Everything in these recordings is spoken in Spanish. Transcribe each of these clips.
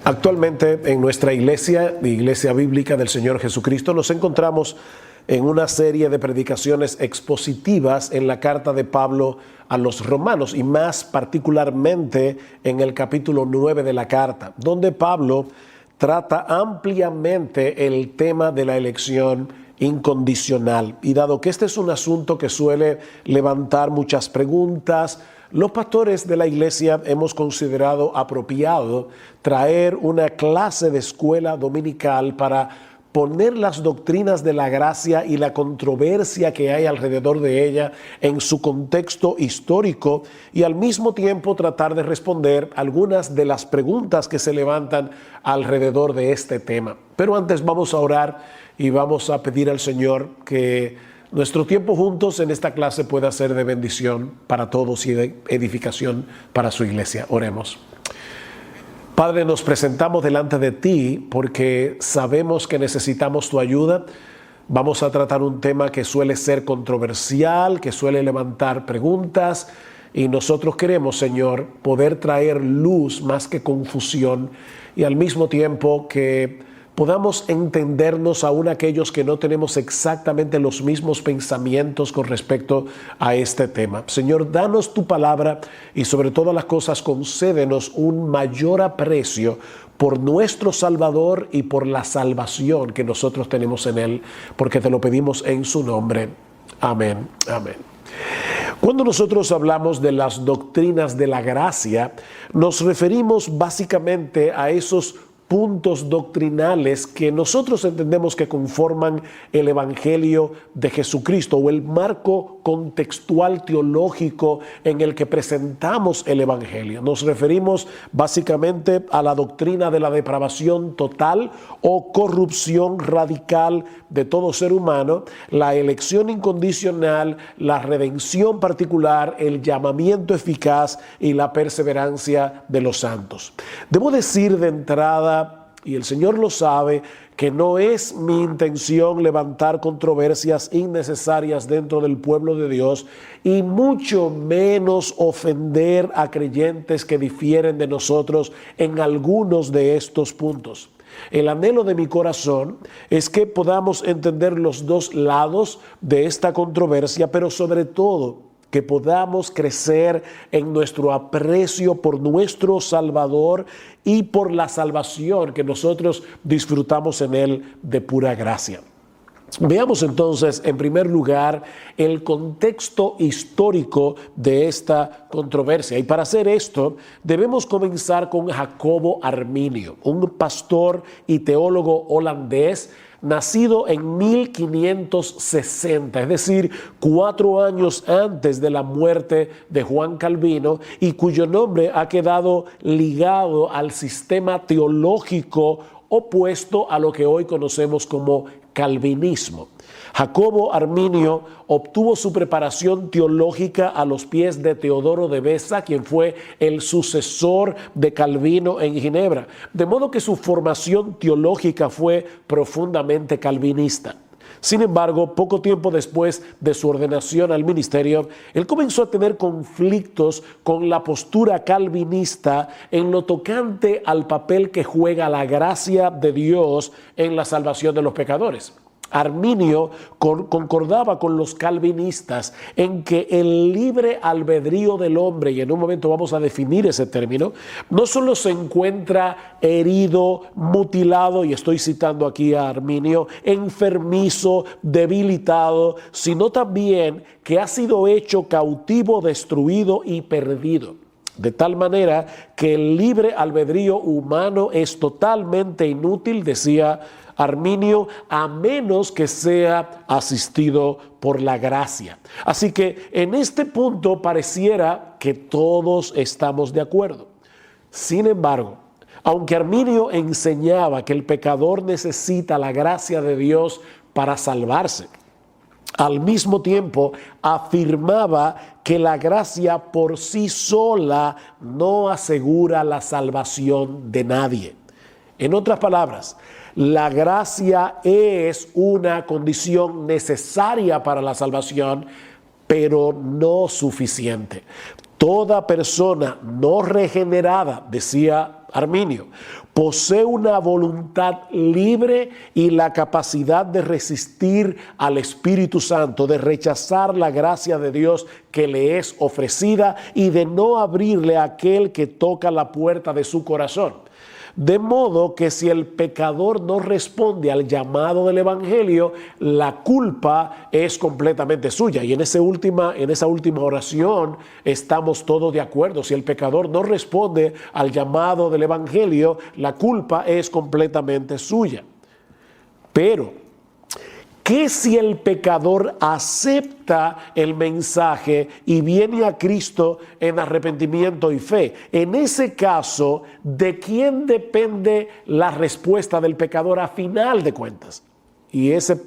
Actualmente en nuestra iglesia, Iglesia Bíblica del Señor Jesucristo, nos encontramos en una serie de predicaciones expositivas en la carta de Pablo a los romanos y más particularmente en el capítulo 9 de la carta, donde Pablo trata ampliamente el tema de la elección incondicional. Y dado que este es un asunto que suele levantar muchas preguntas, los pastores de la iglesia hemos considerado apropiado traer una clase de escuela dominical para poner las doctrinas de la gracia y la controversia que hay alrededor de ella en su contexto histórico y al mismo tiempo tratar de responder algunas de las preguntas que se levantan alrededor de este tema. Pero antes vamos a orar y vamos a pedir al Señor que nuestro tiempo juntos en esta clase pueda ser de bendición para todos y de edificación para su iglesia. Oremos. Padre, nos presentamos delante de ti porque sabemos que necesitamos tu ayuda. Vamos a tratar un tema que suele ser controversial, que suele levantar preguntas, y nosotros queremos, Señor, poder traer luz más que confusión y al mismo tiempo que podamos entendernos aún aquellos que no tenemos exactamente los mismos pensamientos con respecto a este tema. Señor, danos tu palabra y sobre todas las cosas concédenos un mayor aprecio por nuestro Salvador y por la salvación que nosotros tenemos en Él, porque te lo pedimos en su nombre. Amén. Amén. Cuando nosotros hablamos de las doctrinas de la gracia, nos referimos básicamente a esos puntos doctrinales que nosotros entendemos que conforman el Evangelio de Jesucristo o el marco contextual teológico en el que presentamos el Evangelio. Nos referimos básicamente a la doctrina de la depravación total o corrupción radical de todo ser humano, la elección incondicional, la redención particular, el llamamiento eficaz y la perseverancia de los santos. Debo decir de entrada, y el Señor lo sabe, que no es mi intención levantar controversias innecesarias dentro del pueblo de Dios y mucho menos ofender a creyentes que difieren de nosotros en algunos de estos puntos. El anhelo de mi corazón es que podamos entender los dos lados de esta controversia, pero sobre todo que podamos crecer en nuestro aprecio por nuestro Salvador y por la salvación que nosotros disfrutamos en Él de pura gracia. Veamos entonces, en primer lugar, el contexto histórico de esta controversia. Y para hacer esto, debemos comenzar con Jacobo Arminio, un pastor y teólogo holandés, nacido en 1560, es decir, 4 años antes de la muerte de Juan Calvino, y cuyo nombre ha quedado ligado al sistema teológico opuesto a lo que hoy conocemos como calvinismo. Jacobo Arminio obtuvo su preparación teológica a los pies de Teodoro de Beza, quien fue el sucesor de Calvino en Ginebra, de modo que su formación teológica fue profundamente calvinista. Sin embargo, poco tiempo después de su ordenación al ministerio, él comenzó a tener conflictos con la postura calvinista en lo tocante al papel que juega la gracia de Dios en la salvación de los pecadores. Arminio concordaba con los calvinistas en que el libre albedrío del hombre, y en un momento vamos a definir ese término, no solo se encuentra herido, mutilado, y estoy citando aquí a Arminio, enfermizo, debilitado, sino también que ha sido hecho cautivo, destruido y perdido. De tal manera que el libre albedrío humano es totalmente inútil, decía Arminio, a menos que sea asistido por la gracia. Así que en este punto pareciera que todos estamos de acuerdo. Sin embargo, aunque Arminio enseñaba que el pecador necesita la gracia de Dios para salvarse, al mismo tiempo afirmaba que la gracia por sí sola no asegura la salvación de nadie. En otras palabras, la gracia es una condición necesaria para la salvación, pero no suficiente. Toda persona no regenerada, decía Arminio, posee una voluntad libre y la capacidad de resistir al Espíritu Santo, de rechazar la gracia de Dios que le es ofrecida y de no abrirle a aquel que toca la puerta de su corazón. De modo que si el pecador no responde al llamado del Evangelio, la culpa es completamente suya. Y en esa última oración estamos todos de acuerdo. Si el pecador no responde al llamado del Evangelio, la culpa es completamente suya. Pero ¿qué si el pecador acepta el mensaje y viene a Cristo en arrepentimiento y fe? En ese caso, ¿de quién depende la respuesta del pecador a final de cuentas? Y esa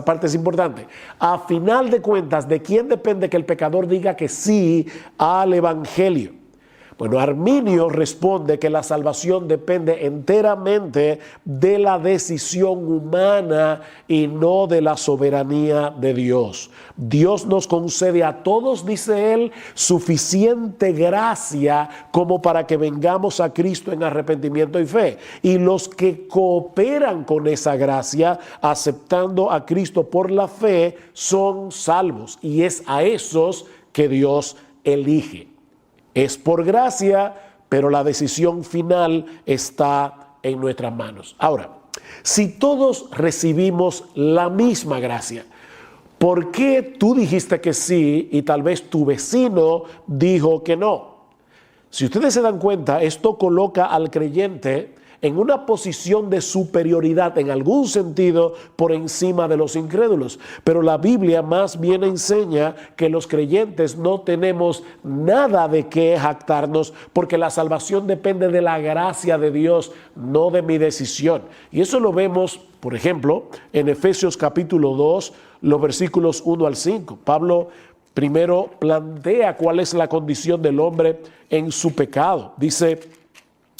parte es importante. A final de cuentas, ¿de quién depende que el pecador diga que sí al Evangelio? Bueno, Arminio responde que la salvación depende enteramente de la decisión humana y no de la soberanía de Dios. Dios nos concede a todos, dice él, suficiente gracia como para que vengamos a Cristo en arrepentimiento y fe. Y los que cooperan con esa gracia, aceptando a Cristo por la fe, son salvos. Y es a esos que Dios elige. Es por gracia, pero la decisión final está en nuestras manos. Ahora, si todos recibimos la misma gracia, ¿por qué tú dijiste que sí y tal vez tu vecino dijo que no? Si ustedes se dan cuenta, esto coloca al creyente en una posición de superioridad en algún sentido por encima de los incrédulos. Pero la Biblia más bien enseña que los creyentes no tenemos nada de qué jactarnos porque la salvación depende de la gracia de Dios, no de mi decisión. Y eso lo vemos, por ejemplo, en Efesios capítulo 2, los versículos 1 al 5. Pablo primero plantea cuál es la condición del hombre en su pecado. Dice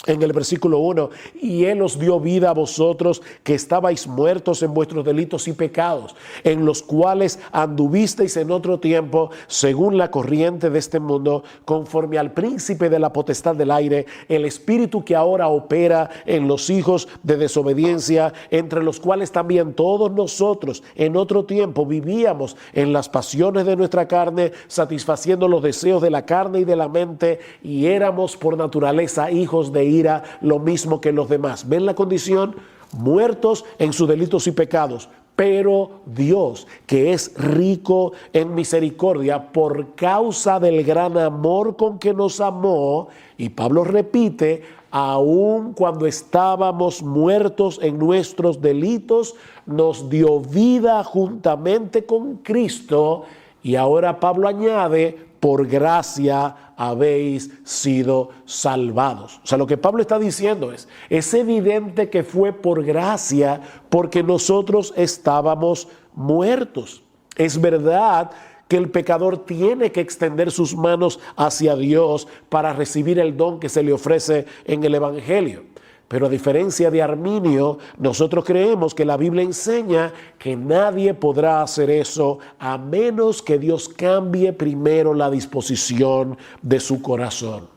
en el versículo 1, y Él os dio vida a vosotros que estabais muertos en vuestros delitos y pecados, en los cuales anduvisteis en otro tiempo, según la corriente de este mundo, conforme al príncipe de la potestad del aire, el espíritu que ahora opera en los hijos de desobediencia, entre los cuales también todos nosotros en otro tiempo vivíamos en las pasiones de nuestra carne, satisfaciendo los deseos de la carne y de la mente, y éramos por naturaleza hijos de ira, lo mismo que los demás. ¿Ven la condición? Muertos en sus delitos y pecados. Pero Dios, que es rico en misericordia por causa del gran amor con que nos amó, y Pablo repite, aun cuando estábamos muertos en nuestros delitos, nos dio vida juntamente con Cristo. Y ahora Pablo añade, por gracia habéis sido salvados. O sea, lo que Pablo está diciendo es evidente que fue por gracia porque nosotros estábamos muertos. Es verdad que el pecador tiene que extender sus manos hacia Dios para recibir el don que se le ofrece en el Evangelio. Pero a diferencia de Arminio, nosotros creemos que la Biblia enseña que nadie podrá hacer eso a menos que Dios cambie primero la disposición de su corazón.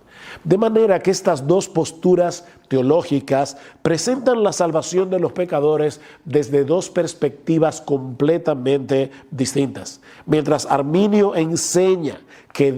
De manera que estas dos posturas teológicas presentan la salvación de los pecadores desde dos perspectivas completamente distintas. Mientras Arminio enseñaba que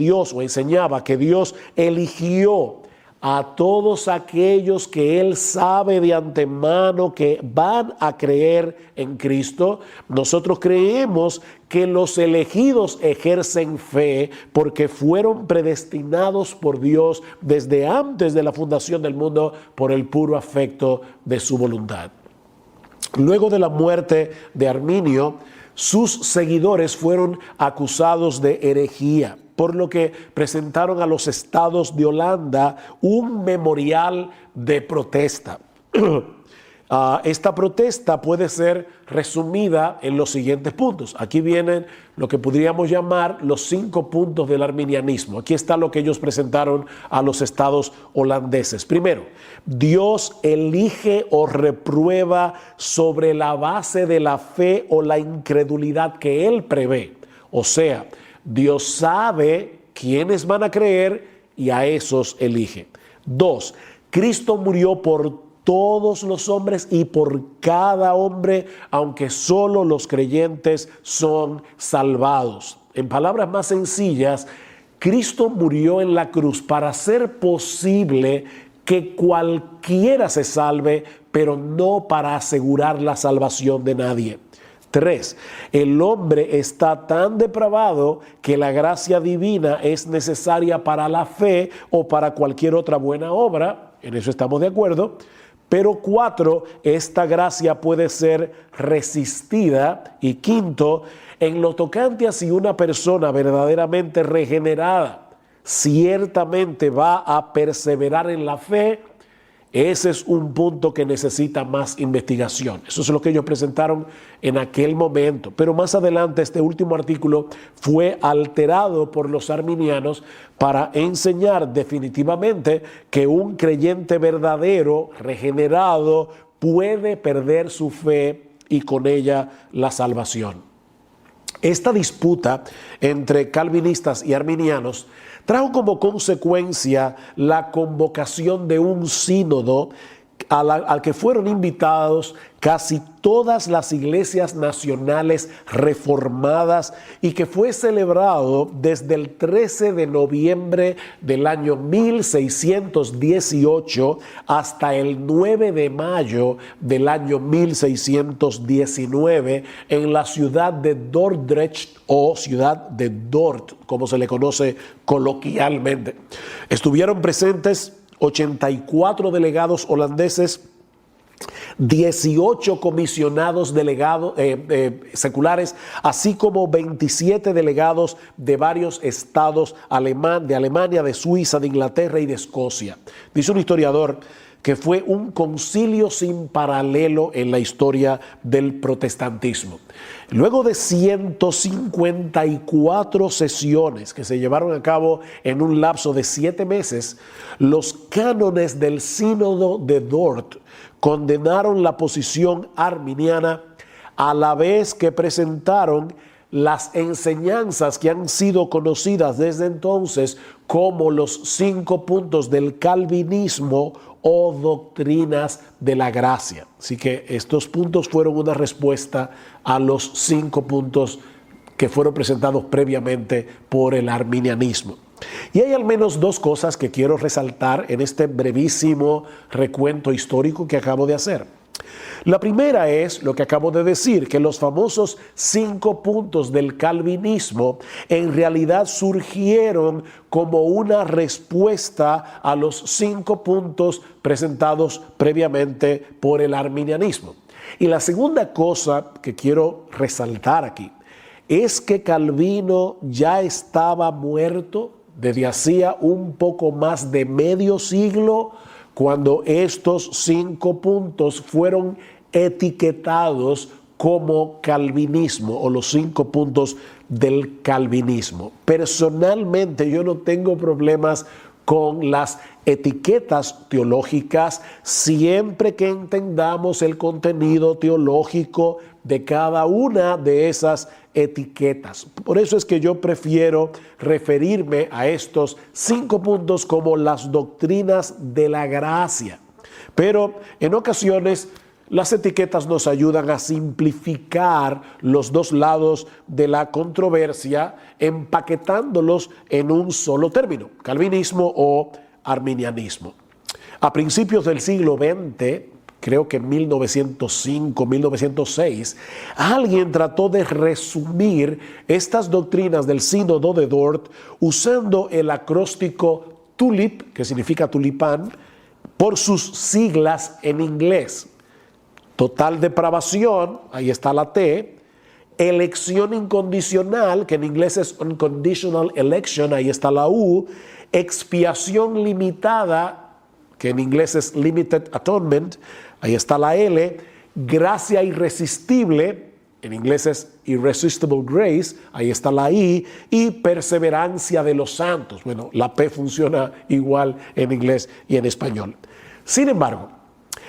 Dios eligió a todos aquellos que Él sabe de antemano que van a creer en Cristo, nosotros creemos que los elegidos ejercen fe porque fueron predestinados por Dios desde antes de la fundación del mundo por el puro afecto de su voluntad. Luego de la muerte de Arminio, sus seguidores fueron acusados de herejía, por lo que presentaron a los estados de Holanda un memorial de protesta. Esta protesta puede ser resumida en los siguientes puntos. Aquí vienen lo que podríamos llamar los 5 puntos del arminianismo. Aquí está lo que ellos presentaron a los estados holandeses. Primero, Dios elige o reprueba sobre la base de la fe o la incredulidad que Él prevé. O sea, Dios sabe quiénes van a creer y a esos elige. 2, Cristo murió por todos los hombres y por cada hombre, aunque solo los creyentes son salvados. En palabras más sencillas, Cristo murió en la cruz para hacer posible que cualquiera se salve, pero no para asegurar la salvación de nadie. 3. El hombre está tan depravado que la gracia divina es necesaria para la fe o para cualquier otra buena obra. En eso estamos de acuerdo. Pero 4, esta gracia puede ser resistida. Y 5, en lo tocante a si una persona verdaderamente regenerada ciertamente va a perseverar en la fe, ese es un punto que necesita más investigación. Eso es lo que ellos presentaron en aquel momento. Pero más adelante este último artículo fue alterado por los arminianos para enseñar definitivamente que un creyente verdadero, regenerado, puede perder su fe y con ella la salvación. Esta disputa entre calvinistas y arminianos trajo como consecuencia la convocación de un sínodo al que fueron invitados casi todas las iglesias nacionales reformadas y que fue celebrado desde el 13 de noviembre del año 1618 hasta el 9 de mayo del año 1619 en la ciudad de Dordrecht o ciudad de Dort, como se le conoce coloquialmente. Estuvieron presentes 84 delegados holandeses, 18 comisionados delegados seculares, así como 27 delegados de varios estados de Alemania, de Suiza, de Inglaterra y de Escocia. Dice un historiador que fue un concilio sin paralelo en la historia del protestantismo. Luego de 154 sesiones que se llevaron a cabo en un lapso de 7 meses, los cánones del Sínodo de Dort condenaron la posición arminiana a la vez que presentaron las enseñanzas que han sido conocidas desde entonces como los 5 puntos del calvinismo o doctrinas de la gracia. Así que estos puntos fueron una respuesta a los 5 puntos que fueron presentados previamente por el arminianismo. Y hay al menos 2 cosas que quiero resaltar en este brevísimo recuento histórico que acabo de hacer. La primera es lo que acabo de decir, que los famosos 5 puntos del calvinismo en realidad surgieron como una respuesta a los 5 puntos presentados previamente por el arminianismo. Y la segunda cosa que quiero resaltar aquí es que Calvino ya estaba muerto desde hacía un poco más de medio siglo cuando estos 5 puntos fueron etiquetados como calvinismo o los 5 puntos del calvinismo. Personalmente yo no tengo problemas con las etiquetas teológicas siempre que entendamos el contenido teológico de cada una de esas etiquetas. Por eso es que yo prefiero referirme a estos 5 puntos como las doctrinas de la gracia. Pero en ocasiones las etiquetas nos ayudan a simplificar los 2 lados de la controversia, empaquetándolos en un solo término, calvinismo o arminianismo. A principios del siglo XX, creo que en 1905, 1906, alguien trató de resumir estas doctrinas del Sínodo de Dort usando el acróstico TULIP, que significa tulipán, por sus siglas en inglés. Total depravación, ahí está la T. Elección incondicional, que en inglés es unconditional election, ahí está la U. Expiación limitada, que en inglés es limited atonement, ahí está la L. Gracia irresistible, en inglés es irresistible grace, ahí está la I. Y perseverancia de los santos. Bueno, la P funciona igual en inglés y en español. Sin embargo,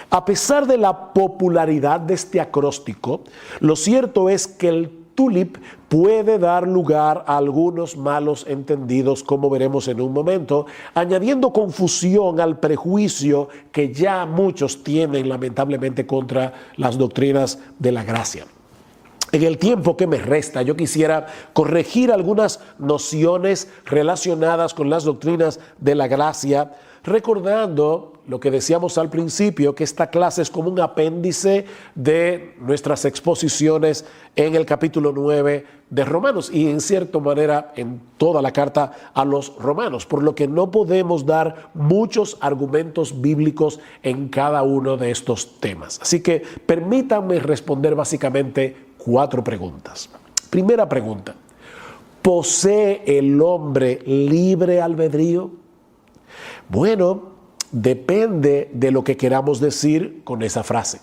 a pesar de la popularidad de este acróstico, lo cierto es que el TULIP puede dar lugar a algunos malos entendidos, como veremos en un momento, añadiendo confusión al prejuicio que ya muchos tienen lamentablemente contra las doctrinas de la gracia. En el tiempo que me resta, yo quisiera corregir algunas nociones relacionadas con las doctrinas de la gracia, recordando lo que decíamos al principio, que esta clase es como un apéndice de nuestras exposiciones en el capítulo 9 de Romanos y en cierta manera en toda la carta a los Romanos, por lo que no podemos dar muchos argumentos bíblicos en cada uno de estos temas. Así que permítanme responder básicamente 4 preguntas. Primera pregunta: ¿posee el hombre libre albedrío? Bueno, depende de lo que queramos decir con esa frase.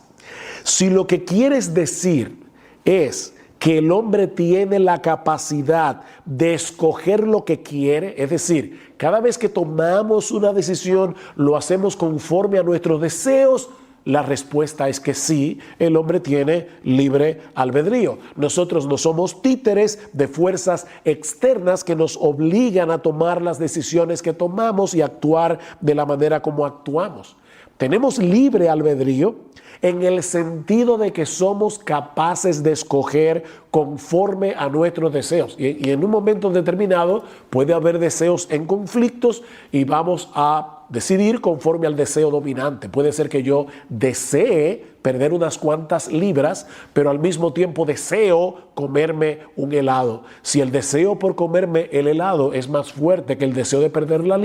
Si lo que quieres decir es que el hombre tiene la capacidad de escoger lo que quiere, es decir, cada vez que tomamos una decisión lo hacemos conforme a nuestros deseos, la respuesta es que sí, el hombre tiene libre albedrío. Nosotros no somos títeres de fuerzas externas que nos obligan a tomar las decisiones que tomamos y actuar de la manera como actuamos. Tenemos libre albedrío en el sentido de que somos capaces de escoger conforme a nuestros deseos. Y en un momento determinado puede haber deseos en conflictos y vamos a decidir conforme al deseo dominante. Puede ser que yo desee perder unas cuantas libras, pero al mismo tiempo deseo comerme un helado. Si el deseo por comerme el helado es más fuerte que el deseo de perder las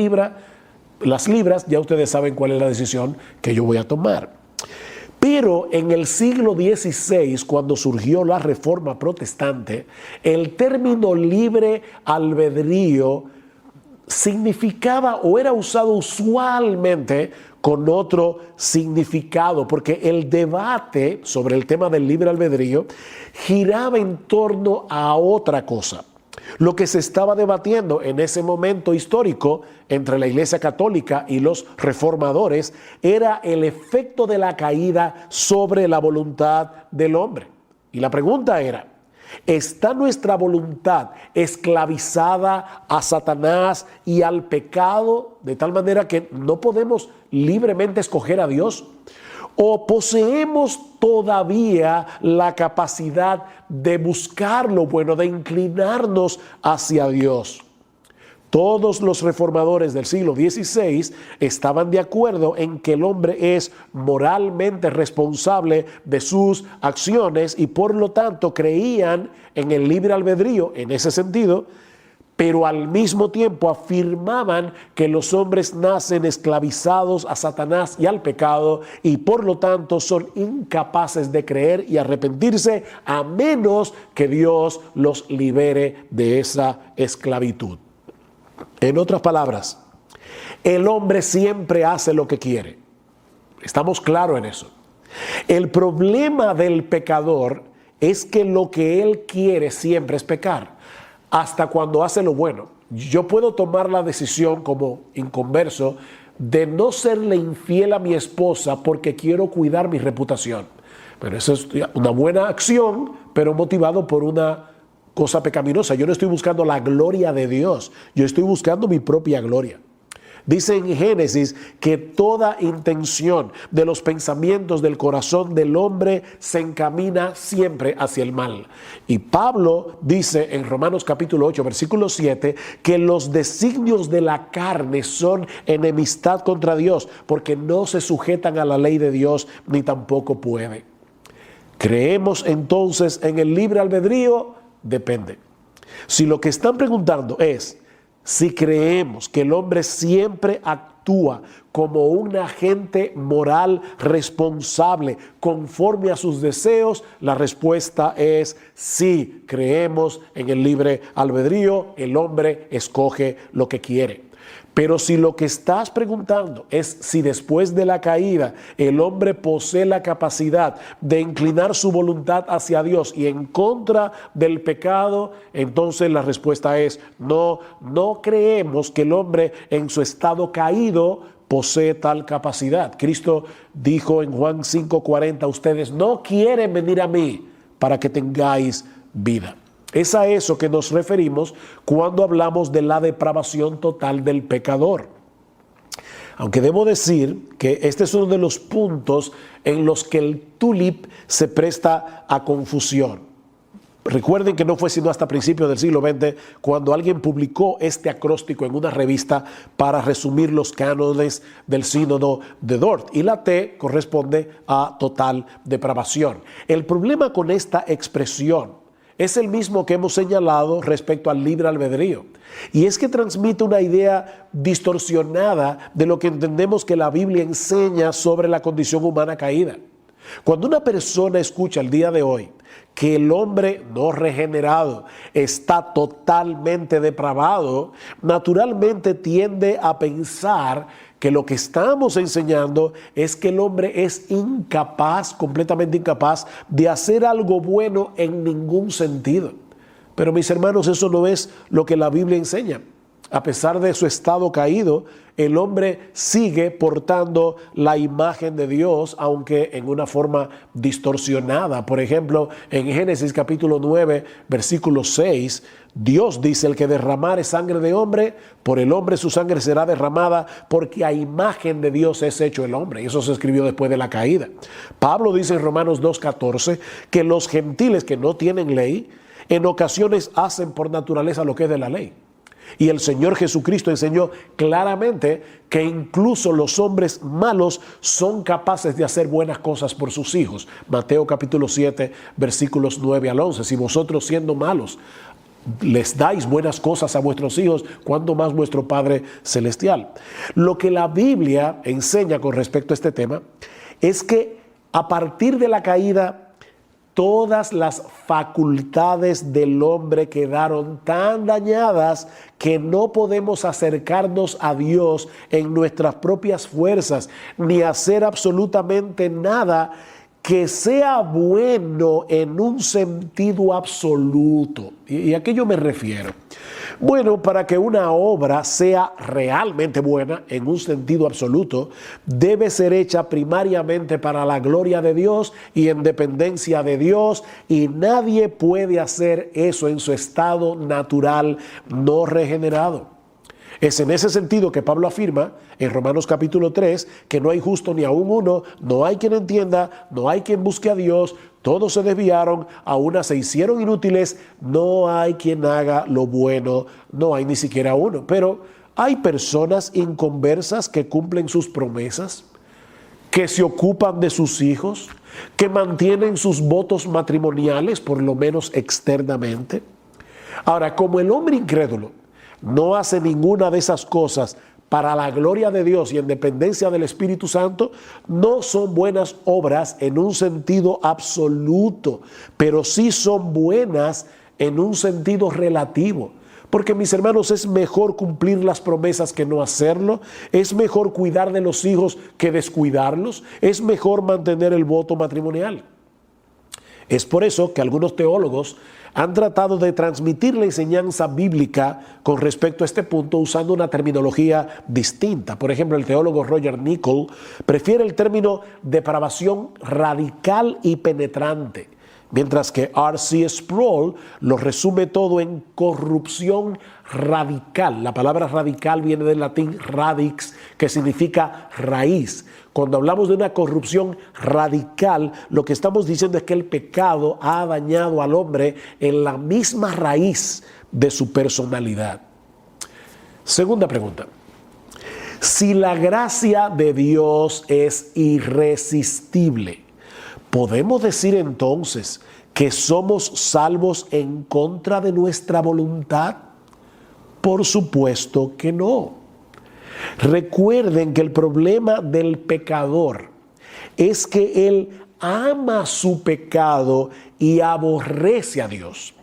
libras, ya ustedes saben cuál es la decisión que yo voy a tomar. Pero en el siglo XVI, cuando surgió la Reforma Protestante, el término libre albedrío significaba o era usado usualmente con otro significado, porque el debate sobre el tema del libre albedrío giraba en torno a otra cosa. Lo que se estaba debatiendo en ese momento histórico entre la Iglesia Católica y los reformadores era el efecto de la caída sobre la voluntad del hombre. Y la pregunta era: ¿está nuestra voluntad esclavizada a Satanás y al pecado de tal manera que no podemos libremente escoger a Dios? ¿O poseemos todavía la capacidad de buscar lo bueno, de inclinarnos hacia Dios? Todos los reformadores del siglo XVI estaban de acuerdo en que el hombre es moralmente responsable de sus acciones y por lo tanto creían en el libre albedrío en ese sentido, pero al mismo tiempo afirmaban que los hombres nacen esclavizados a Satanás y al pecado y por lo tanto son incapaces de creer y arrepentirse a menos que Dios los libere de esa esclavitud. En otras palabras, el hombre siempre hace lo que quiere. Estamos claros en eso. El problema del pecador es que lo que él quiere siempre es pecar, hasta cuando hace lo bueno. Yo puedo tomar la decisión como inconverso de no serle infiel a mi esposa porque quiero cuidar mi reputación. Pero eso es una buena acción, pero motivado por una cosa pecaminosa. Yo no estoy buscando la gloria de Dios, yo estoy buscando mi propia gloria. Dice en Génesis que toda intención de los pensamientos del corazón del hombre se encamina siempre hacia el mal. Y Pablo dice en Romanos capítulo 8, versículo 7, que los designios de la carne son enemistad contra Dios, porque no se sujetan a la ley de Dios, ni tampoco pueden. ¿Creemos entonces en el libre albedrío? Depende. Si lo que están preguntando es si creemos que el hombre siempre actúa como un agente moral responsable conforme a sus deseos, la respuesta es sí, creemos en el libre albedrío, el hombre escoge lo que quiere. Pero si lo que estás preguntando es si después de la caída el hombre posee la capacidad de inclinar su voluntad hacia Dios y en contra del pecado, entonces la respuesta es no, no creemos que el hombre en su estado caído posee tal capacidad. Cristo dijo en Juan 5:40, ustedes no quieren venir a mí para que tengáis vida. Es a eso que nos referimos cuando hablamos de la depravación total del pecador. Aunque debo decir que este es uno de los puntos en los que el tulip se presta a confusión. Recuerden que no fue sino hasta principios del siglo XX cuando alguien publicó este acróstico en una revista para resumir los cánones del sínodo de Dort, y la T corresponde a total depravación. El problema con esta expresión es el mismo que hemos señalado respecto al libre albedrío, y es que transmite una idea distorsionada de lo que entendemos que la Biblia enseña sobre la condición humana caída. Cuando una persona escucha el día de hoy que el hombre no regenerado está totalmente depravado, naturalmente tiende a pensar que lo que estamos enseñando es que el hombre es incapaz, completamente incapaz, de hacer algo bueno en ningún sentido. Pero mis hermanos, eso no es lo que la Biblia enseña. A pesar de su estado caído, el hombre sigue portando la imagen de Dios, aunque en una forma distorsionada. Por ejemplo, en Génesis capítulo 9, versículo 6, Dios dice: el que derramare sangre de hombre, por el hombre su sangre será derramada, porque a imagen de Dios es hecho el hombre. Y eso se escribió después de la caída. Pablo dice en Romanos 2:14 que los gentiles que no tienen ley, en ocasiones hacen por naturaleza lo que es de la ley. Y el Señor Jesucristo enseñó claramente que incluso los hombres malos son capaces de hacer buenas cosas por sus hijos. Mateo capítulo 7, versículos 9 al 11. Si vosotros, siendo malos, les dais buenas cosas a vuestros hijos, ¿cuánto más vuestro Padre Celestial? Lo que la Biblia enseña con respecto a este tema es que a partir de la caída, todas las facultades del hombre quedaron tan dañadas que no podemos acercarnos a Dios en nuestras propias fuerzas, ni hacer absolutamente nada que sea bueno en un sentido absoluto. ¿Y a qué yo me refiero? Bueno, para que una obra sea realmente buena en un sentido absoluto, debe ser hecha primariamente para la gloria de Dios y en dependencia de Dios, y nadie puede hacer eso en su estado natural no regenerado. Es en ese sentido que Pablo afirma en Romanos capítulo 3 que no hay justo ni aún uno, no hay quien entienda, no hay quien busque a Dios, todos se desviaron, a una se hicieron inútiles, no hay quien haga lo bueno, no hay ni siquiera uno. Pero hay personas inconversas que cumplen sus promesas, que se ocupan de sus hijos, que mantienen sus votos matrimoniales, por lo menos externamente. Ahora, como el hombre incrédulo no hace ninguna de esas cosas para la gloria de Dios y en dependencia del Espíritu Santo, no son buenas obras en un sentido absoluto, pero sí son buenas en un sentido relativo. Porque, mis hermanos, es mejor cumplir las promesas que no hacerlo, es mejor cuidar de los hijos que descuidarlos, es mejor mantener el voto matrimonial. Es por eso que algunos teólogos han tratado de transmitir la enseñanza bíblica con respecto a este punto usando una terminología distinta. Por ejemplo, el teólogo Roger Nicol prefiere el término depravación radical y penetrante, mientras que R.C. Sproul lo resume todo en corrupción radical. La palabra radical viene del latín radix, que significa raíz. Cuando hablamos de una corrupción radical, lo que estamos diciendo es que el pecado ha dañado al hombre en la misma raíz de su personalidad. Segunda pregunta. Si la gracia de Dios es irresistible, ¿podemos decir entonces que somos salvos en contra de nuestra voluntad? Por supuesto que no. Recuerden que el problema del pecador es que él ama su pecado y aborrece a Dios.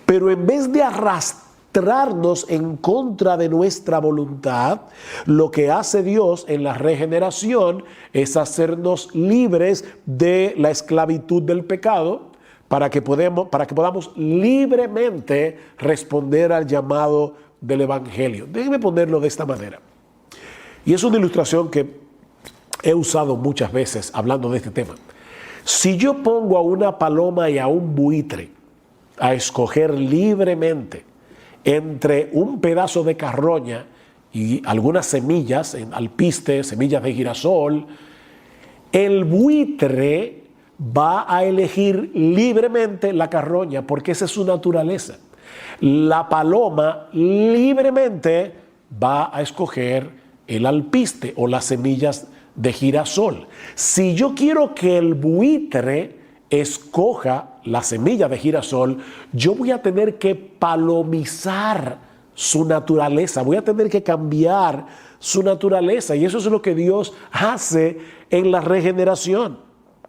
Pero en vez de arrastrarnos en contra de nuestra voluntad, lo que hace Dios en la regeneración es hacernos libres de la esclavitud del pecado para que podamos libremente responder al llamado del Evangelio. Déjenme ponerlo de esta manera. Y es una ilustración que he usado muchas veces hablando de este tema. Si yo pongo a una paloma y a un buitre a escoger libremente entre un pedazo de carroña y algunas semillas, en alpiste, semillas de girasol, el buitre va a elegir libremente la carroña porque esa es su naturaleza. La paloma libremente va a escoger el alpiste o las semillas de girasol. Si yo quiero que el buitre escoja la semilla de girasol, yo voy a tener que palomizar su naturaleza, voy a tener que cambiar su naturaleza, y eso es lo que Dios hace en la regeneración.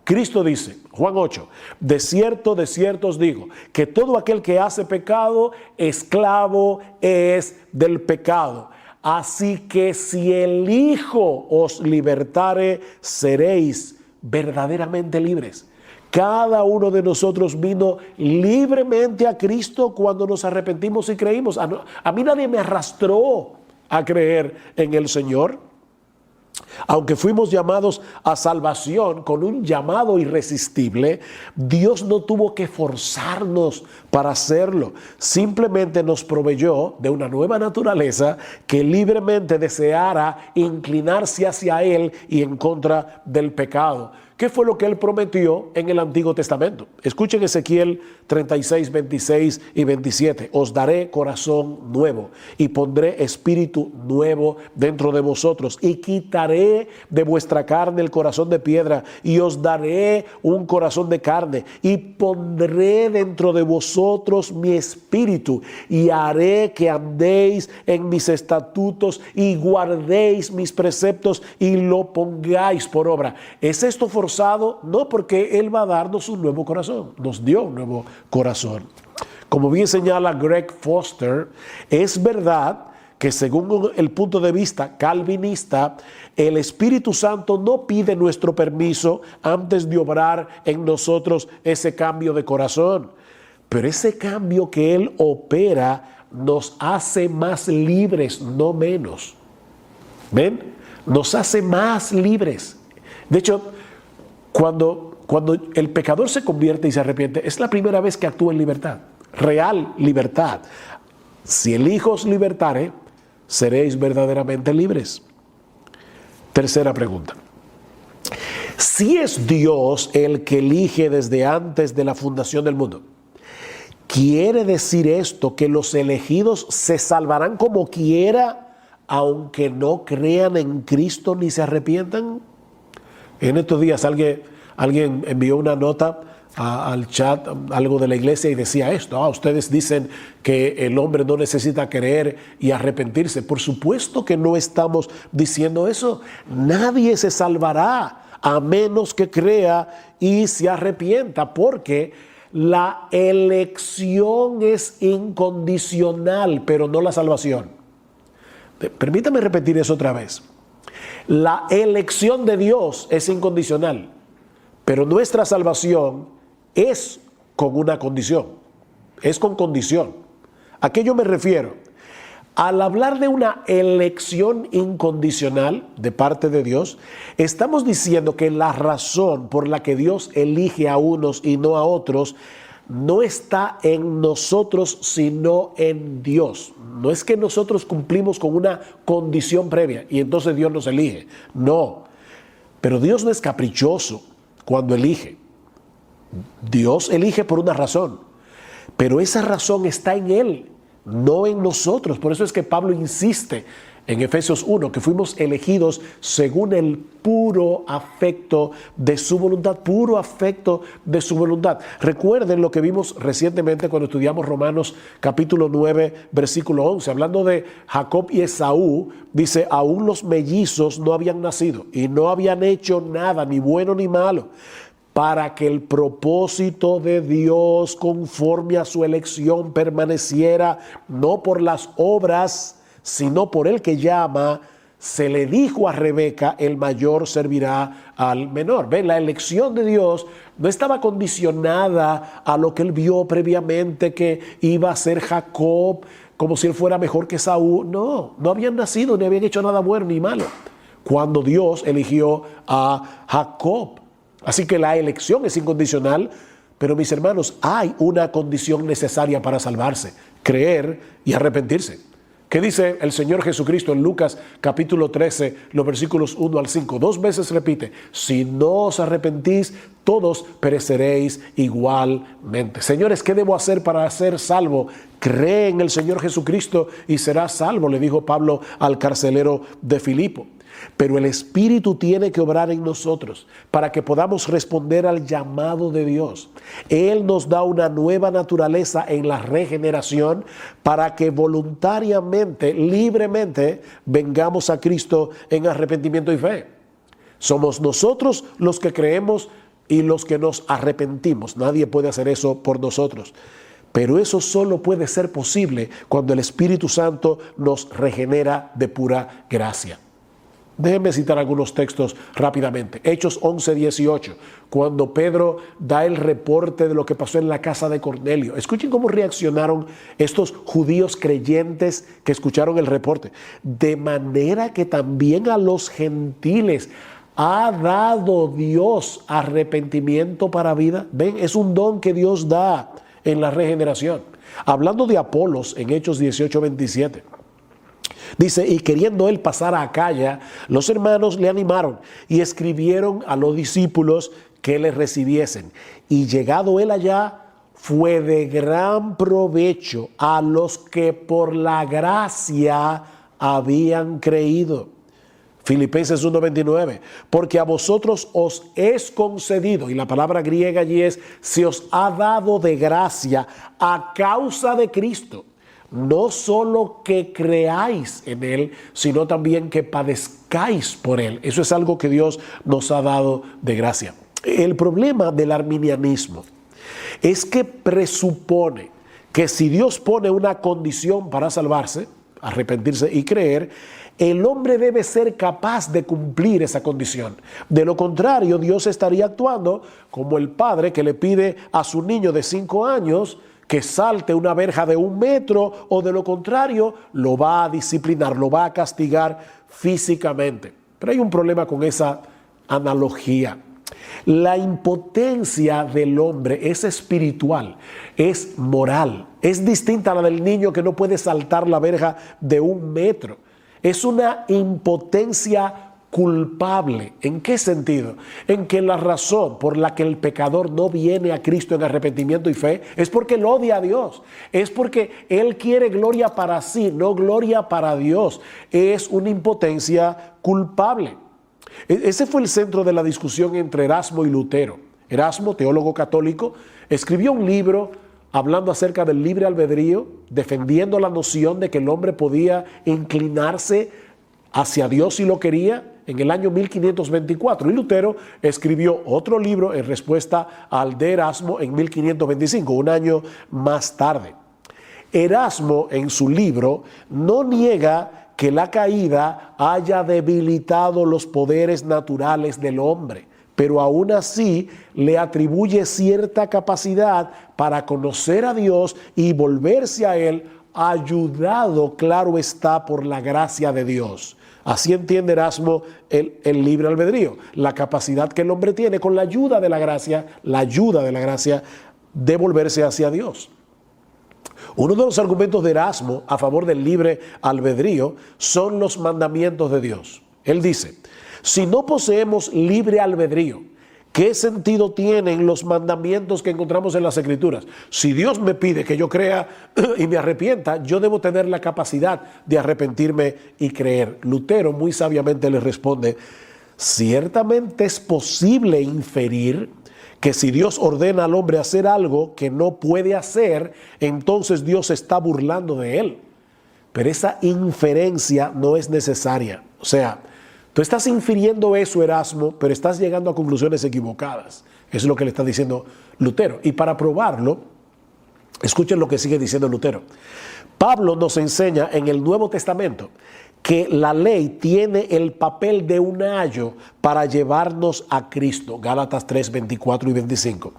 Cristo dice, Juan 8, de cierto os digo, que todo aquel que hace pecado, esclavo es del pecado. Así que si el Hijo os libertare, seréis verdaderamente libres. Cada uno de nosotros vino libremente a Cristo cuando nos arrepentimos y creímos. A mí nadie me arrastró a creer en el Señor. Aunque fuimos llamados a salvación con un llamado irresistible, Dios no tuvo que forzarnos para hacerlo. Simplemente nos proveyó de una nueva naturaleza que libremente deseara inclinarse hacia Él y en contra del pecado. ¿Qué fue lo que Él prometió en el Antiguo Testamento? Escuchen Ezequiel 36, 26 y 27. Os daré corazón nuevo y pondré espíritu nuevo dentro de vosotros y quitaré de vuestra carne el corazón de piedra y os daré un corazón de carne y pondré dentro de vosotros mi espíritu y haré que andéis en mis estatutos y guardéis mis preceptos y lo pongáis por obra. ¿Es esto forzado? No, porque Él va a darnos un nuevo corazón. Nos dio un nuevo corazón. Como bien señala Greg Foster, es verdad que según el punto de vista calvinista, el Espíritu Santo no pide nuestro permiso antes de obrar en nosotros ese cambio de corazón. Pero ese cambio que Él opera nos hace más libres, no menos. ¿Ven? Nos hace más libres. De hecho, cuando el pecador se convierte y se arrepiente, es la primera vez que actúa en libertad, real libertad. Si el Hijo os libertare, seréis verdaderamente libres. Tercera pregunta. Si es Dios el que elige desde antes de la fundación del mundo, ¿quiere decir esto que los elegidos se salvarán como quiera, aunque no crean en Cristo ni se arrepientan? En estos días alguien envió una nota al chat, algo de la iglesia, y decía esto: ustedes dicen que el hombre no necesita creer y arrepentirse. Por supuesto que no estamos diciendo eso. Nadie se salvará a menos que crea y se arrepienta, porque la elección es incondicional, pero no la salvación. Permítame repetir eso otra vez. La elección de Dios es incondicional, pero nuestra salvación es con una condición, es con condición. ¿A qué yo me refiero? Al hablar de una elección incondicional de parte de Dios, estamos diciendo que la razón por la que Dios elige a unos y no a otros no está en nosotros, sino en Dios. No es que nosotros cumplimos con una condición previa y entonces Dios nos elige. No. Pero Dios no es caprichoso cuando elige. Dios elige por una razón, pero esa razón está en Él, no en nosotros. Por eso es que Pablo insiste en Efesios 1, que fuimos elegidos según el puro afecto de su voluntad, puro afecto de su voluntad. Recuerden lo que vimos recientemente cuando estudiamos Romanos capítulo 9, versículo 11, hablando de Jacob y Esaú. Dice: aún los mellizos no habían nacido y no habían hecho nada, ni bueno ni malo, para que el propósito de Dios conforme a su elección permaneciera, no por las obras, sino por el que llama. Se le dijo a Rebeca: el mayor servirá al menor. ¿Ven? La elección de Dios no estaba condicionada a lo que él vio previamente que iba a ser Jacob, como si él fuera mejor que Saúl. No habían nacido, ni habían hecho nada bueno ni malo cuando Dios eligió a Jacob. Así que la elección es incondicional, Pero mis hermanos, hay una condición necesaria para salvarse: creer y arrepentirse. ¿Qué dice el Señor Jesucristo en Lucas capítulo 13, los versículos 1 al 5? 2 veces repite: si no os arrepentís, todos pereceréis igualmente. Señores, ¿qué debo hacer para ser salvo? Cree en el Señor Jesucristo y serás salvo, le dijo Pablo al carcelero de Filipo. Pero el Espíritu tiene que obrar en nosotros para que podamos responder al llamado de Dios. Él nos da una nueva naturaleza en la regeneración para que voluntariamente, libremente, vengamos a Cristo en arrepentimiento y fe. Somos nosotros los que creemos y los que nos arrepentimos. Nadie puede hacer eso por nosotros. Pero eso solo puede ser posible cuando el Espíritu Santo nos regenera de pura gracia. Déjenme citar algunos textos rápidamente. Hechos 11:18, cuando Pedro da el reporte de lo que pasó en la casa de Cornelio. Escuchen cómo reaccionaron estos judíos creyentes que escucharon el reporte. De manera que también a los gentiles ha dado Dios arrepentimiento para vida. Ven, es un don que Dios da en la regeneración. Hablando de Apolos en Hechos 18:27. Dice: y queriendo él pasar a Acaya, los hermanos le animaron y escribieron a los discípulos que le recibiesen. Y llegado él allá, fue de gran provecho a los que por la gracia habían creído. Filipenses 1:29, porque a vosotros os es concedido, y la palabra griega allí es: se os ha dado de gracia a causa de Cristo. No solo que creáis en Él, sino también que padezcáis por Él. Eso es algo que Dios nos ha dado de gracia. El problema del arminianismo es que presupone que si Dios pone una condición para salvarse, arrepentirse y creer, el hombre debe ser capaz de cumplir esa condición. De lo contrario, Dios estaría actuando como el padre que le pide a su niño de 5 años que salte una verja de 1 metro, o de lo contrario lo va a disciplinar, lo va a castigar físicamente. Pero hay un problema con esa analogía. La impotencia del hombre es espiritual, es moral, es distinta a la del niño que no puede saltar la verja de 1 metro. Es una impotencia culpable. ¿En qué sentido? En que la razón por la que el pecador no viene a Cristo en arrepentimiento y fe es porque él odia a Dios. Es porque él quiere gloria para sí, no gloria para Dios. Es una impotencia culpable. Ese fue el centro de la discusión entre Erasmo y Lutero. Erasmo, teólogo católico, escribió un libro hablando acerca del libre albedrío, defendiendo la noción de que el hombre podía inclinarse hacia Dios si lo quería, en el año 1524. Y Lutero escribió otro libro en respuesta al de Erasmo en 1525, un año más tarde. Erasmo, en su libro, no niega que la caída haya debilitado los poderes naturales del hombre, pero aún así le atribuye cierta capacidad para conocer a Dios y volverse a Él, ayudado, claro está, por la gracia de Dios. Así entiende Erasmo el libre albedrío, la capacidad que el hombre tiene con la ayuda de la gracia de volverse hacia Dios. Uno de los argumentos de Erasmo a favor del libre albedrío son los mandamientos de Dios. Él dice: si no poseemos libre albedrío, ¿qué sentido tienen los mandamientos que encontramos en las Escrituras? Si Dios me pide que yo crea y me arrepienta, yo debo tener la capacidad de arrepentirme y creer. Lutero muy sabiamente le responde: ciertamente es posible inferir que si Dios ordena al hombre hacer algo que no puede hacer, entonces Dios se está burlando de él. Pero esa inferencia no es necesaria. O sea, tú estás infiriendo eso, Erasmo, pero estás llegando a conclusiones equivocadas. Eso es lo que le está diciendo Lutero. Y para probarlo, escuchen lo que sigue diciendo Lutero. Pablo nos enseña en el Nuevo Testamento que la ley tiene el papel de un ayo para llevarnos a Cristo. Gálatas 3, 24 y 25.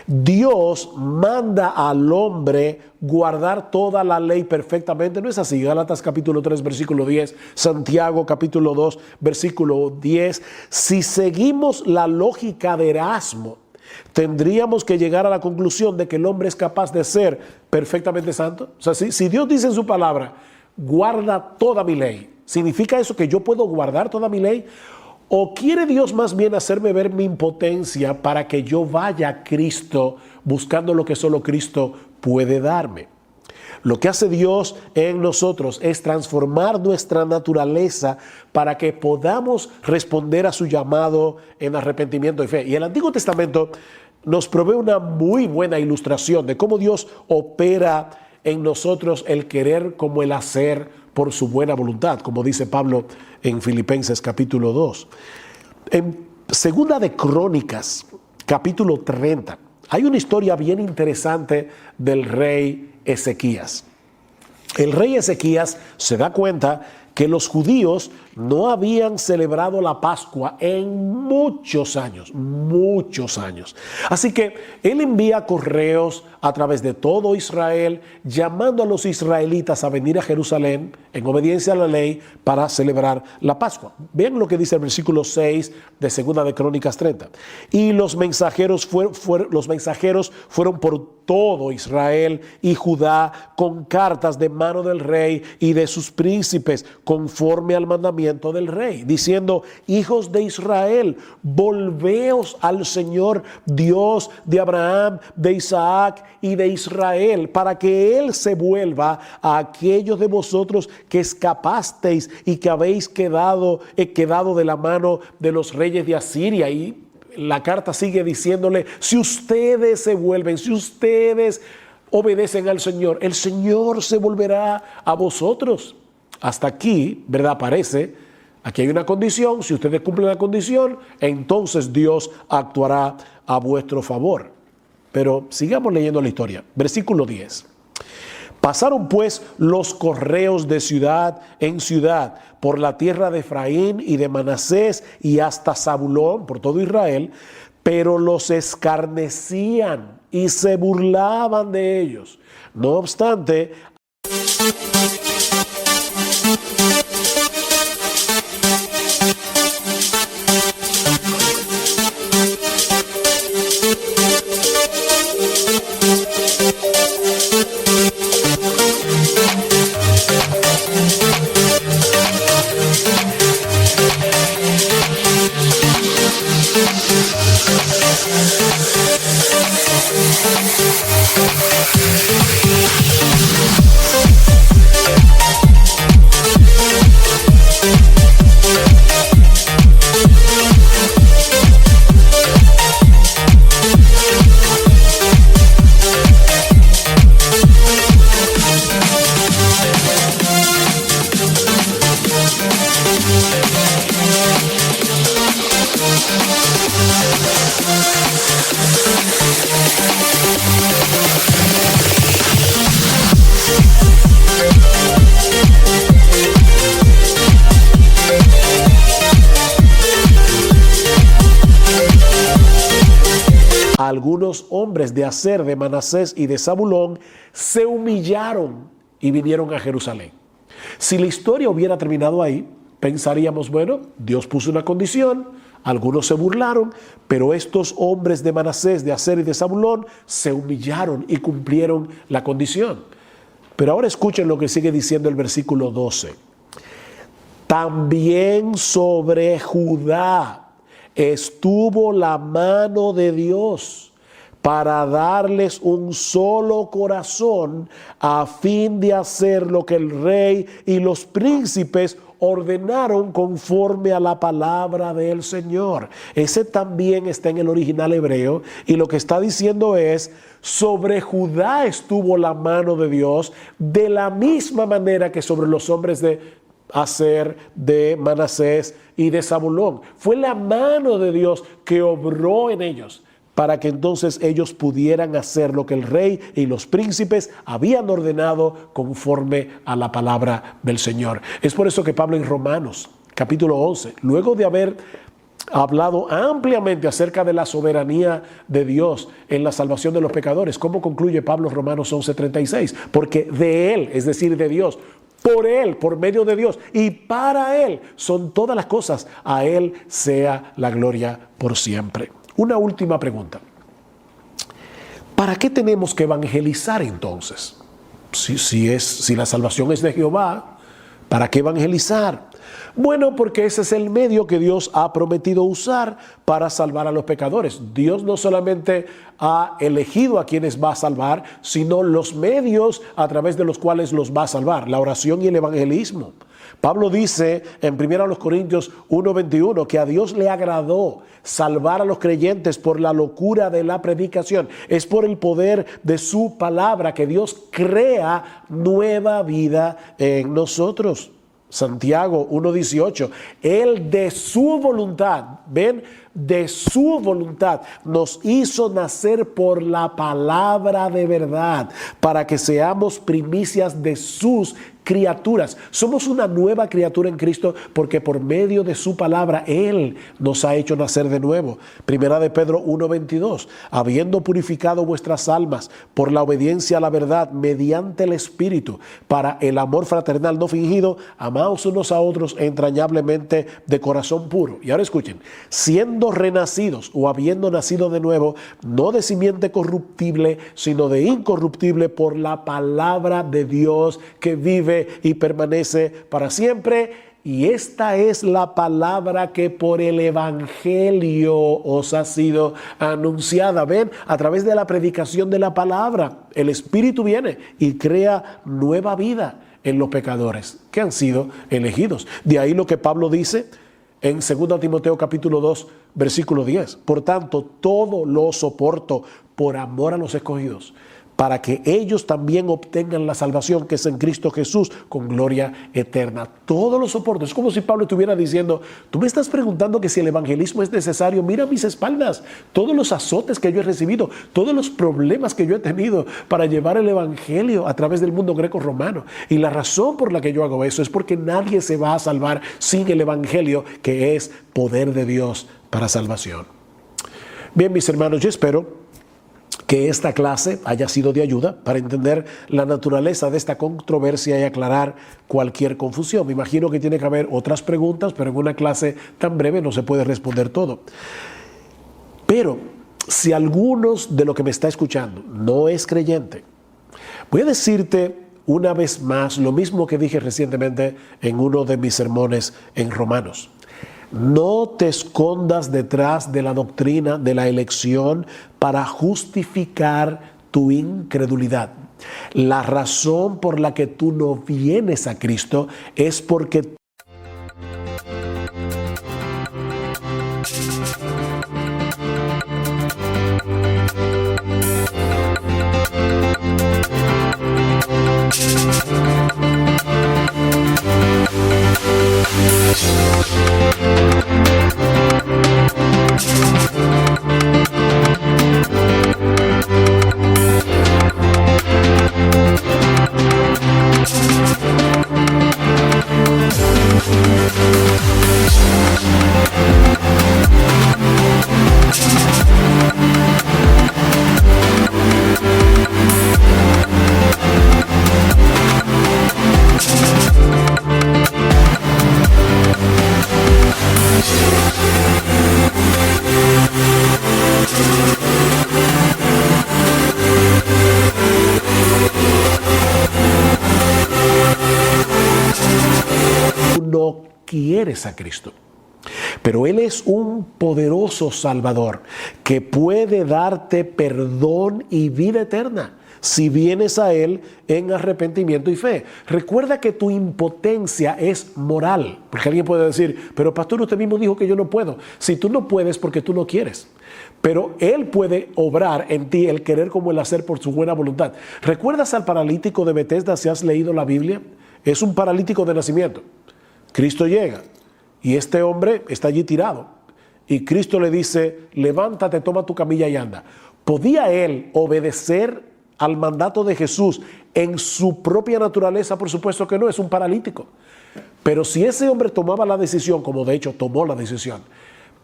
Dios manda al hombre guardar toda la ley perfectamente. ¿No es así? Gálatas capítulo 3, versículo 10. Santiago capítulo 2, versículo 10. Si seguimos la lógica de Erasmo, tendríamos que llegar a la conclusión de que el hombre es capaz de ser perfectamente santo. O sea, si Dios dice en su palabra, guarda toda mi ley, ¿significa eso que yo puedo guardar toda mi ley? ¿O quiere Dios más bien hacerme ver mi impotencia para que yo vaya a Cristo buscando lo que solo Cristo puede darme? Lo que hace Dios en nosotros es transformar nuestra naturaleza para que podamos responder a su llamado en arrepentimiento y fe. Y el Antiguo Testamento nos provee una muy buena ilustración de cómo Dios opera en nosotros el querer como el hacer por su buena voluntad, como dice Pablo en Filipenses capítulo 2. En Segunda de Crónicas, capítulo 30, hay una historia bien interesante del rey Ezequías. El rey Ezequías se da cuenta que los judíos no habían celebrado la Pascua en muchos años. Así que él envía correos a través de todo Israel, llamando a los israelitas a venir a Jerusalén en obediencia a la ley para celebrar la Pascua. Vean lo que dice el versículo 6 de Segunda de Crónicas 30. Y los mensajeros fueron por todo Israel y Judá con cartas de mano del rey y de sus príncipes, conforme al mandamiento del rey, diciendo: hijos de Israel, volveos al Señor Dios de Abraham, de Isaac y de Israel, para que Él se vuelva a aquellos de vosotros que escapasteis y que habéis quedado de la mano de los reyes de Asiria. Y la carta sigue diciéndole: si ustedes se vuelven, si ustedes obedecen al Señor, el Señor se volverá a vosotros. Hasta aquí, ¿verdad? Aparece, aquí hay una condición: si ustedes cumplen la condición, entonces Dios actuará a vuestro favor. Pero sigamos leyendo la historia. Versículo 10. Pasaron pues los correos de ciudad en ciudad por la tierra de Efraín y de Manasés y hasta Zabulón, por todo Israel, pero los escarnecían y se burlaban de ellos. No obstante, algunos hombres de Aser, de Manasés y de Zabulón se humillaron y vinieron a Jerusalén. Si la historia hubiera terminado ahí, pensaríamos, bueno, Dios puso una condición, algunos se burlaron, pero estos hombres de Manasés, de Aser y de Zabulón se humillaron y cumplieron la condición. Pero ahora escuchen lo que sigue diciendo el versículo 12. También sobre Judá estuvo la mano de Dios para darles un solo corazón a fin de hacer lo que el rey y los príncipes ordenaron conforme a la palabra del Señor. Ese también está en el original hebreo y lo que está diciendo es: sobre Judá estuvo la mano de Dios de la misma manera que sobre los hombres de Aser, de Manasés y de Zabulón. Fue la mano de Dios que obró en ellos para que entonces ellos pudieran hacer lo que el rey y los príncipes habían ordenado conforme a la palabra del Señor. Es por eso que Pablo en Romanos capítulo 11, luego de haber hablado ampliamente acerca de la soberanía de Dios en la salvación de los pecadores, ¿cómo concluye Pablo Romanos 11:36? Porque de Él, es decir, de Dios, por Él, por medio de Dios y para Él son todas las cosas. A Él sea la gloria por siempre. Una última pregunta. ¿Para qué tenemos que evangelizar entonces? Si la salvación es de Jehová, ¿para qué evangelizar? Bueno, porque ese es el medio que Dios ha prometido usar para salvar a los pecadores. Dios no solamente ha elegido a quienes va a salvar, sino los medios a través de los cuales los va a salvar, la oración y el evangelismo. Pablo dice en 1 Corintios 1:21 que a Dios le agradó salvar a los creyentes por la locura de la predicación. Es por el poder de su palabra que Dios crea nueva vida en nosotros. Santiago 1:18, Él de su voluntad, ven, de su voluntad nos hizo nacer por la palabra de verdad, para que seamos primicias de sus criaturas. Somos una nueva criatura en Cristo porque por medio de su palabra Él nos ha hecho nacer de nuevo. Primera de Pedro 1:22, habiendo purificado vuestras almas por la obediencia a la verdad mediante el Espíritu, para el amor fraternal no fingido, amaos unos a otros entrañablemente de corazón puro. Y ahora escuchen, siendo renacidos o habiendo nacido de nuevo, no de simiente corruptible, sino de incorruptible por la palabra de Dios que vive y permanece para siempre. Y esta es la palabra que por el evangelio os ha sido anunciada. Ven, a través de la predicación de la palabra, el Espíritu viene y crea nueva vida en los pecadores que han sido elegidos. De ahí lo que Pablo dice en 2 Timoteo capítulo 2, versículo 10. Por tanto, todo lo soporto por amor a los escogidos, para que ellos también obtengan la salvación que es en Cristo Jesús con gloria eterna. Todo lo soporto. Es como si Pablo estuviera diciendo, tú me estás preguntando que si el evangelismo es necesario, mira mis espaldas, todos los azotes que yo he recibido, todos los problemas que yo he tenido para llevar el evangelio a través del mundo greco-romano. Y la razón por la que yo hago eso es porque nadie se va a salvar sin el evangelio, que es poder de Dios para salvación. Bien, mis hermanos, yo espero que esta clase haya sido de ayuda para entender la naturaleza de esta controversia y aclarar cualquier confusión. Me imagino que tiene que haber otras preguntas, pero en una clase tan breve no se puede responder todo. Pero si algunos de lo que me está escuchando no es creyente, voy a decirte una vez más lo mismo que dije recientemente en uno de mis sermones en Romanos. No te escondas detrás de la doctrina de la elección para justificar tu incredulidad. La razón por la que tú no vienes a Cristo es porque no quieres a Cristo. Pero Él es un poderoso Salvador que puede darte perdón y vida eterna si vienes a Él en arrepentimiento y fe. Recuerda que tu impotencia es moral, porque alguien puede decir, pero pastor, usted mismo dijo que yo no puedo. Si tú no puedes porque tú no quieres, pero Él puede obrar en ti el querer como el hacer por su buena voluntad. ¿Recuerdas al paralítico de Betesda si has leído la Biblia? Es un paralítico de nacimiento. Cristo llega y este hombre está allí tirado y Cristo le dice, levántate, toma tu camilla y anda. ¿Podía él obedecer al mandato de Jesús en su propia naturaleza? Por supuesto que no, es un paralítico. Pero si ese hombre tomaba la decisión, como de hecho tomó la decisión,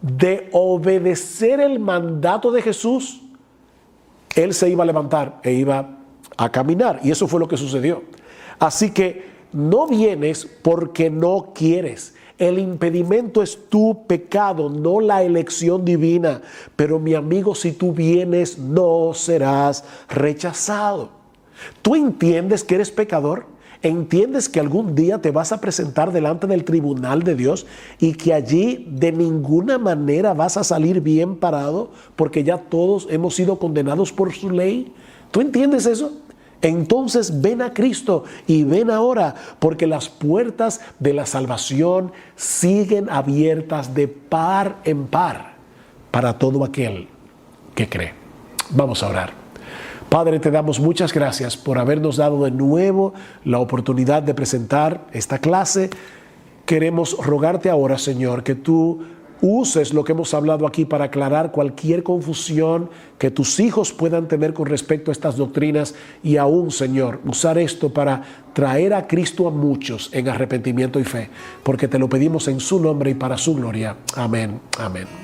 de obedecer el mandato de Jesús, él se iba a levantar e iba a caminar. Y eso fue lo que sucedió. Así que no vienes porque no quieres. El impedimento es tu pecado, no la elección divina. Pero mi amigo, si tú vienes, no serás rechazado. ¿Tú entiendes que eres pecador? ¿Entiendes que algún día te vas a presentar delante del tribunal de Dios y que allí de ninguna manera vas a salir bien parado porque ya todos hemos sido condenados por su ley? ¿Tú entiendes eso? Entonces ven a Cristo y ven ahora, porque las puertas de la salvación siguen abiertas de par en par para todo aquel que cree. Vamos a orar. Padre, te damos muchas gracias por habernos dado de nuevo la oportunidad de presentar esta clase. Queremos rogarte ahora, Señor, que tú uses lo que hemos hablado aquí para aclarar cualquier confusión que tus hijos puedan tener con respecto a estas doctrinas y aún, Señor, usar esto para traer a Cristo a muchos en arrepentimiento y fe, porque te lo pedimos en su nombre y para su gloria. Amén. Amén.